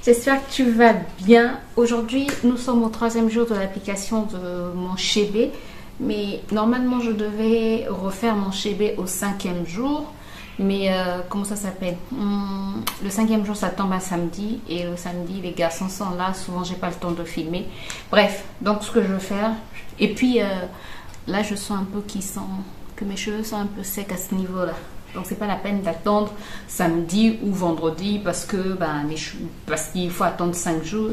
J'espère que tu vas bien. Aujourd'hui, nous sommes au 3e jour de l'application de mon chébé. Mais normalement, je devais refaire mon chébé au 5e jour. Mais comment ça s'appelle? Le 5e jour, ça tombe un samedi. Et le samedi, les garçons sont là. Souvent, j'ai pas le temps de filmer. Bref, donc ce que je veux faire. Et puis, là, je sens un peu que mes cheveux sont un peu secs à ce niveau-là. Donc c'est pas la peine d'attendre samedi ou vendredi parce que parce qu'il faut attendre 5 jours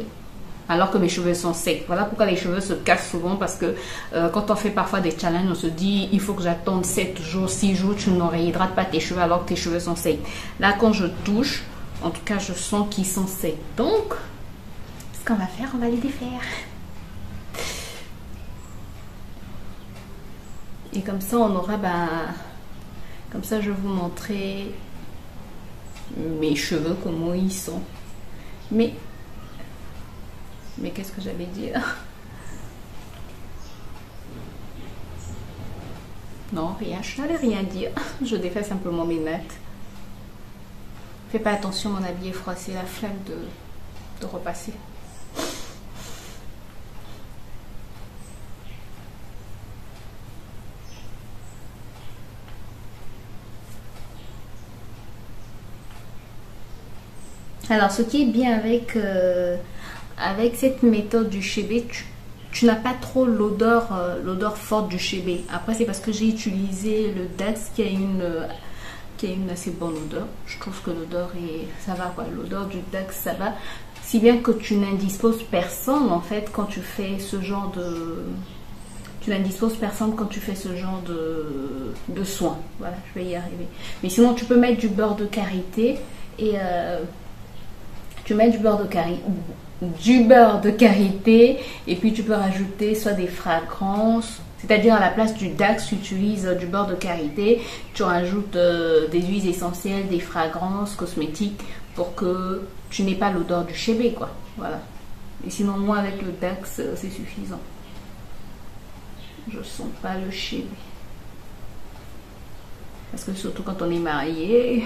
alors que mes cheveux sont secs. Voilà pourquoi les cheveux se cassent souvent, parce que quand on fait parfois des challenges, on se dit il faut que j'attende 7 jours, 6 jours, tu ne réhydrates pas tes cheveux alors que tes cheveux sont secs. Là quand je touche, en tout cas je sens qu'ils sont secs. Donc ce qu'on va faire, on va les défaire. Et comme ça on aura comme ça, je vais vous montrer mes cheveux, comment ils sont. Mais qu'est-ce que j'allais dire? Non, rien, je n'allais rien dire. Je défais simplement mes nattes. Fais pas attention, mon habit est froissé, la flemme de repasser. Alors, ce qui est bien avec cette méthode du chébé, tu n'as pas trop l'odeur forte du chébé. Après, c'est parce que j'ai utilisé le Dax qui a une assez bonne odeur. Je trouve que l'odeur ça va quoi. L'odeur du Dax, ça va. Si bien que tu n'indisposes personne en fait quand tu fais ce genre de... Tu n'indisposes personne quand tu fais ce genre de soins. Voilà, je vais y arriver. Mais sinon, tu peux mettre du beurre de karité et... tu mets du beurre de karité et puis tu peux rajouter soit des fragrances, c'est-à-dire à la place du Dax, tu utilises du beurre de karité, tu rajoutes des huiles essentielles, des fragrances cosmétiques pour que tu n'aies pas l'odeur du chébé quoi. Voilà. Et sinon moi avec le Dax c'est suffisant. Je sens pas le chébé. Parce que surtout quand on est marié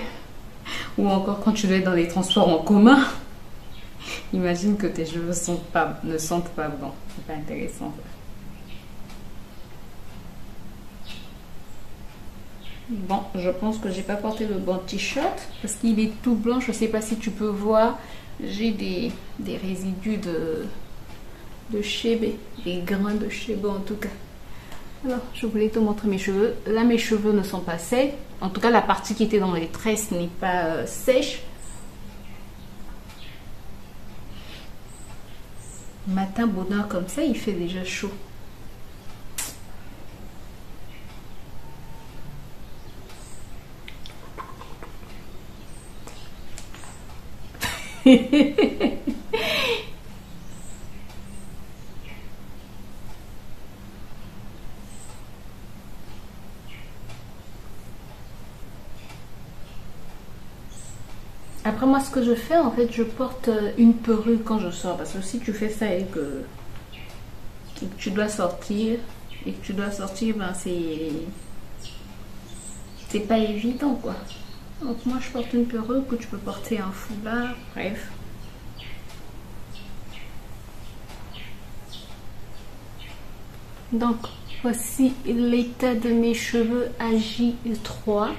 ou encore quand tu es dans les transports en commun. Imagine que tes cheveux ne sentent pas bon. C'est pas intéressant. Bon, je pense que j'ai pas porté le bon t-shirt parce qu'il est tout blanc. Je sais pas si tu peux voir. J'ai des résidus de chébé, des grains de chébé en tout cas. Alors, je voulais te montrer mes cheveux. Là, mes cheveux ne sont pas secs. En tout cas, la partie qui était dans les tresses n'est pas sèche. Matin bonheur comme ça, il fait déjà chaud. Après moi ce que je fais en fait, je porte une perruque quand je sors, parce que si tu fais ça et que tu dois sortir ben c'est pas évident quoi. Donc moi je porte une perruque, ou tu peux porter un foulard, bref. Donc voici l'état de mes cheveux à J3.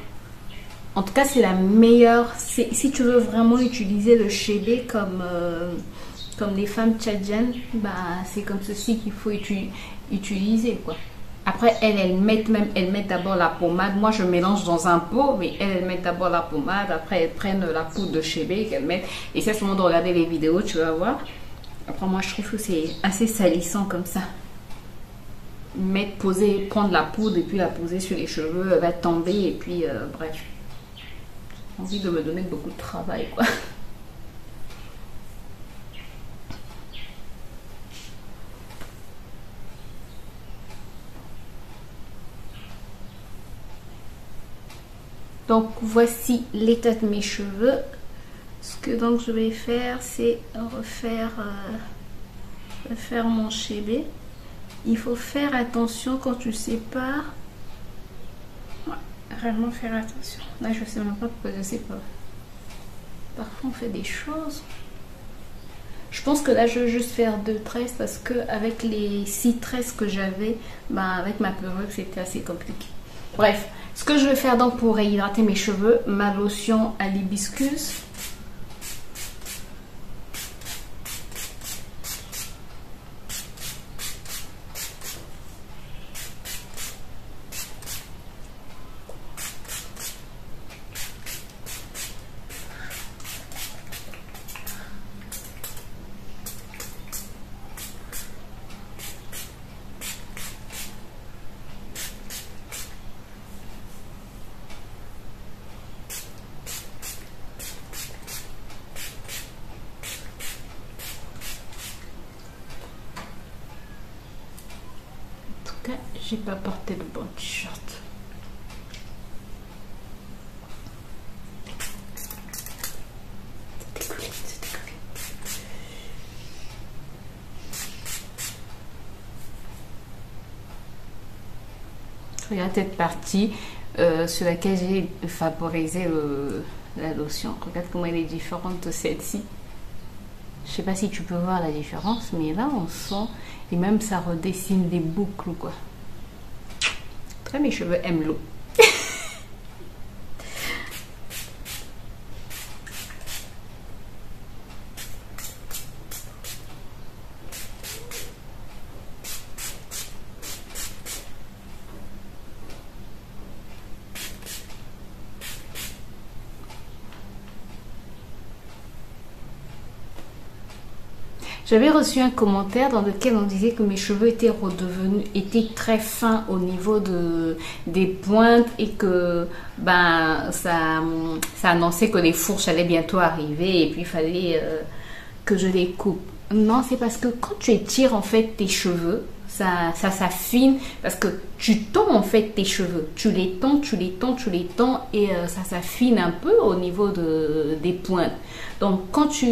En tout cas, c'est la meilleure. Si tu veux vraiment utiliser le chébé comme les femmes tchadiennes, c'est comme ceci qu'il faut utiliser quoi. Après, elles mettent d'abord la pommade. Moi, je mélange dans un pot, mais elles mettent d'abord la pommade. Après, elles prennent la poudre de chébé qu'elles mettent. Et c'est à ce moment de regarder les vidéos, tu vas voir. Après, moi, je trouve que c'est assez salissant comme ça. Prendre la poudre et puis la poser sur les cheveux, elle va tomber et puis bref. Envie de me donner beaucoup de travail quoi. Donc voici l'état de mes cheveux. Ce que donc je vais faire, c'est refaire mon chébé. Il faut faire attention quand tu sépares. Ouais, vraiment faire attention. Là je sais même pas pourquoi je sais pas. Parfois on fait des choses. Je pense que là, je vais juste faire 2 tresses parce que avec les 6 tresses que j'avais, ben, avec ma perruque, c'était assez compliqué. Bref, ce que je vais faire donc pour réhydrater mes cheveux, ma lotion à l'hibiscus. J'ai pas porté le bon t-shirt. C'était collé, c'était collé. Regarde cette partie sur laquelle j'ai vaporisé la lotion. Regarde comment elle est différente de celle-ci. Je sais pas si tu peux voir la différence, mais là on sent, et même ça redessine des boucles quoi. Très, mes cheveux aiment l'eau. J'avais reçu un commentaire dans lequel on disait que mes cheveux étaient très fins au niveau des pointes et que ben ça annonçait que les fourches allaient bientôt arriver et puis il fallait que je les coupe. Non, c'est parce que quand tu étires en fait tes cheveux, ça s'affine parce que tu tends en fait tes cheveux. Tu les tends, tu les tends, tu les tends et ça s'affine un peu au niveau des pointes. Donc quand tu...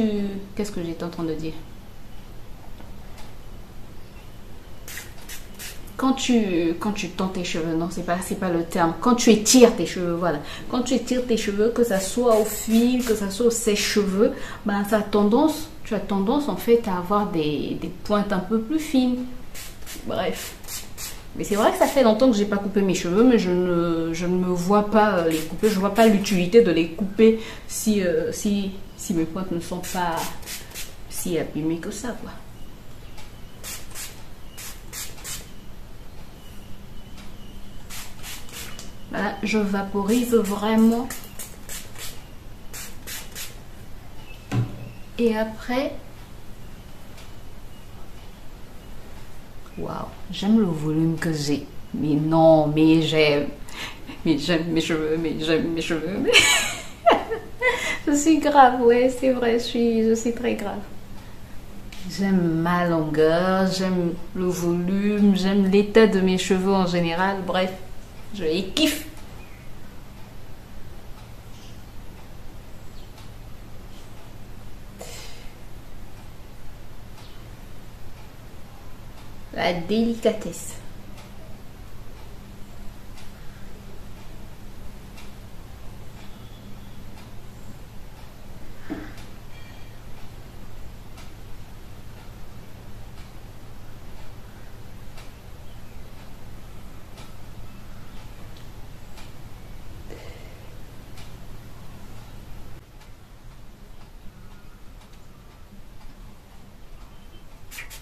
Qu'est-ce que j'étais en train de dire? Quand tu tends tes cheveux, non, c'est pas le terme. Quand tu étires tes cheveux, voilà. Quand tu étires tes cheveux, que ça soit au fil, que ça soit au sèche-cheveux, ben tu as tendance en fait à avoir des pointes un peu plus fines. Bref. Mais c'est vrai que ça fait longtemps que j'ai pas coupé mes cheveux, mais je ne me vois pas les couper. Je vois pas l'utilité de les couper si mes pointes ne sont pas si abîmées que ça, quoi. Voilà, je vaporise vraiment. Et après, waouh, j'aime le volume que j'ai. Mais non, mais j'aime mes cheveux, mais j'aime mes cheveux. Mais... je suis grave, ouais, c'est vrai, je suis très grave. J'aime ma longueur, j'aime le volume, j'aime l'état de mes cheveux en général. Bref, je les kiffe. La délicatesse.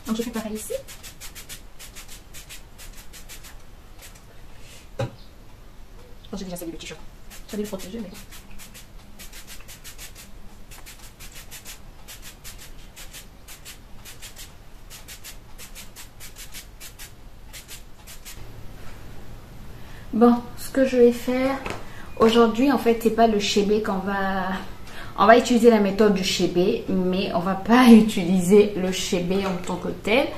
Donc je fais pareil ici. Je pense que j'ai déjà salué le t-shirt. J'allais le protéger, mais... Bon, ce que je vais faire aujourd'hui, en fait, c'est pas le chébé qu'on va... On va utiliser la méthode du chébé, mais on va pas utiliser le chébé en tant que tel.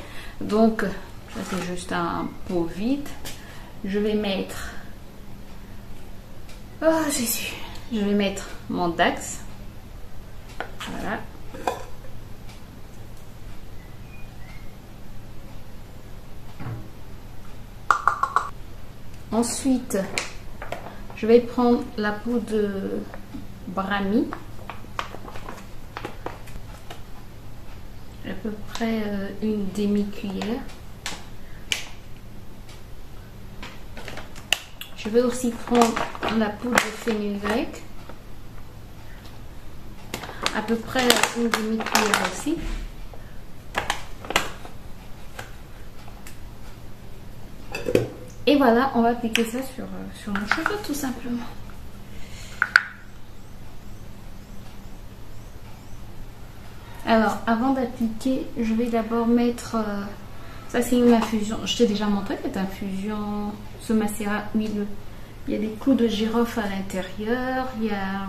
Donc, ça c'est juste un pot vide. Je vais mettre... Oh, Jésus. Je vais mettre mon Dax. Voilà. Ensuite, je vais prendre la poudre de Brahmi. à peu près une demi-cuillère. Je vais aussi prendre la poudre de fenugrec, à peu près une demi-cuillère aussi. Et voilà, on va appliquer ça sur mon cheveu tout simplement. Alors, avant d'appliquer, je vais d'abord mettre... ça, c'est une infusion. Je t'ai déjà montré cette infusion, ce macérat huileux. Il y a des clous de girofle à l'intérieur. Il y a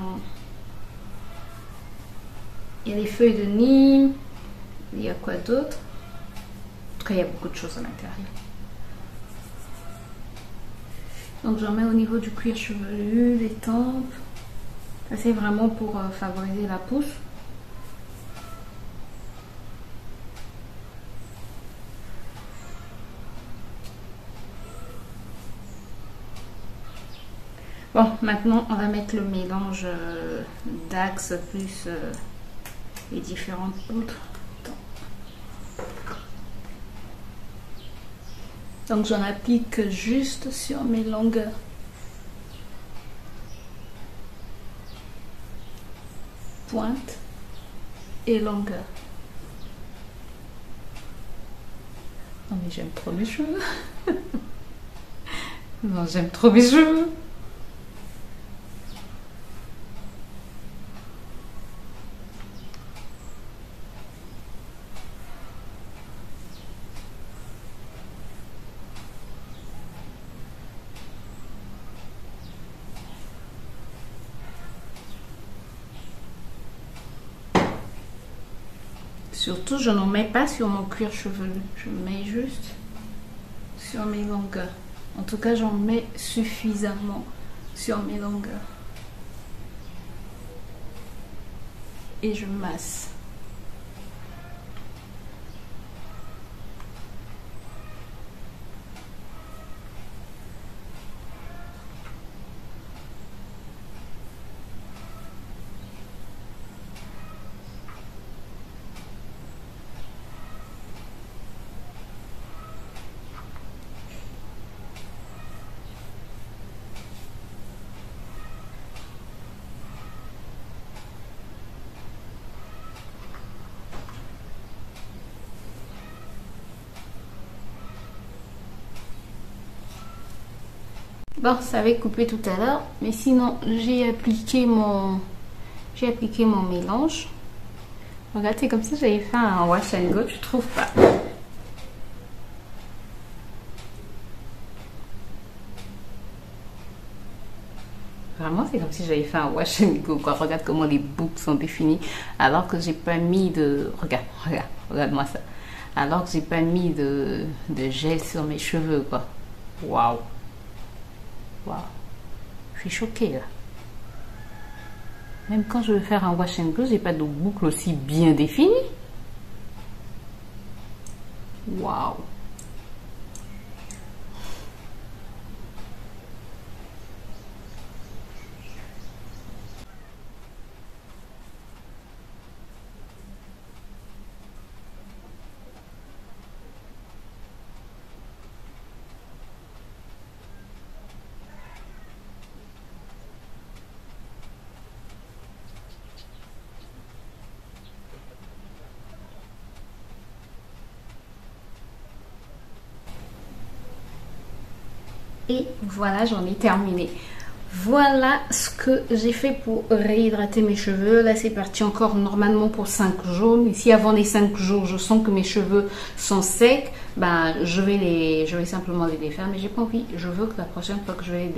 des feuilles de Nîmes. Il y a quoi d'autre? En tout cas, il y a beaucoup de choses à l'intérieur. Donc, j'en mets au niveau du cuir chevelu, les tempes. Ça, c'est vraiment pour favoriser la pousse. Bon, maintenant, on va mettre le mélange d'Axe plus les différentes poudres. Donc, j'en applique juste sur mes longueurs. Pointe et longueur. Non, mais j'aime trop mes cheveux. Non, j'aime trop mes cheveux. Surtout, je n'en mets pas sur mon cuir chevelu. Je mets juste sur mes longueurs. En tout cas, j'en mets suffisamment sur mes longueurs. Et je masse. Bon, ça avait coupé tout à l'heure, mais sinon j'ai appliqué mon mélange. Regarde, c'est comme si j'avais fait un wash and go, tu trouves pas? Vraiment, c'est comme si j'avais fait un wash and go, quoi. Regarde comment les boucles sont définies, alors que j'ai pas mis de... Regarde-moi ça. Alors que j'ai pas mis de gel sur mes cheveux, quoi. Waouh. Waouh, je suis choquée là. Même quand je veux faire un wash and go, j'ai pas de boucle aussi bien définie. Waouh. Et voilà, j'en ai terminé. Voilà ce que j'ai fait pour réhydrater mes cheveux. Là, c'est parti encore normalement pour 5 jours. Mais si avant les 5 jours, je sens que mes cheveux sont secs, ben, je vais simplement les défaire. Mais j'ai pas envie. Je veux que la prochaine fois que je vais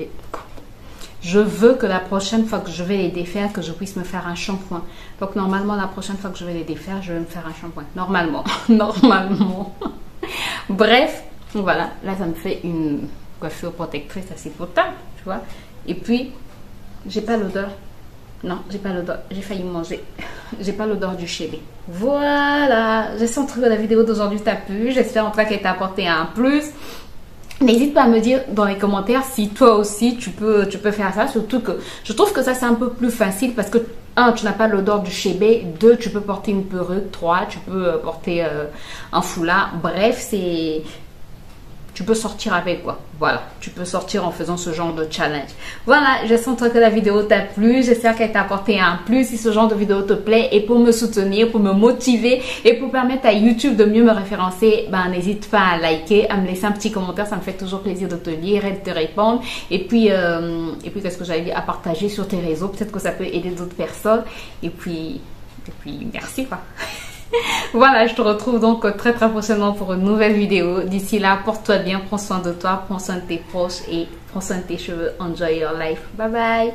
les défaire, que je puisse me faire un shampoing. Donc, normalement, la prochaine fois que je vais les défaire, je vais me faire un shampoing. Normalement. Normalement. Bref, voilà. Là, ça me fait une coiffure protectrice assez potable, tu vois. Et puis, j'ai pas l'odeur. Non, j'ai pas l'odeur. J'ai failli manger. J'ai pas l'odeur du chébé. Voilà. J'espère que la vidéo d'aujourd'hui t'a plu. J'espère en tout cas qu'elle t'a apporté un plus. N'hésite pas à me dire dans les commentaires si toi aussi tu peux faire ça. Surtout que je trouve que ça c'est un peu plus facile parce que un, tu n'as pas l'odeur du chébé. Deux, tu peux porter une perruque. Trois, tu peux porter un foulard. Bref, tu peux sortir avec quoi. Voilà, tu peux sortir en faisant ce genre de challenge. Voilà, j'espère que la vidéo t'a plu. J'espère qu'elle t'a apporté un plus. Si ce genre de vidéo te plaît et pour me soutenir, pour me motiver et pour permettre à YouTube de mieux me référencer, ben n'hésite pas à liker, à me laisser un petit commentaire. Ça me fait toujours plaisir de te lire et de te répondre. Et puis qu'est-ce que j'avais dit, à partager sur tes réseaux. Peut-être que ça peut aider d'autres personnes. Et puis merci quoi. Voilà, je te retrouve donc très prochainement pour une nouvelle vidéo. D'ici là, porte-toi bien, prends soin de toi, prends soin de tes proches et prends soin de tes cheveux. Enjoy your life. Bye bye.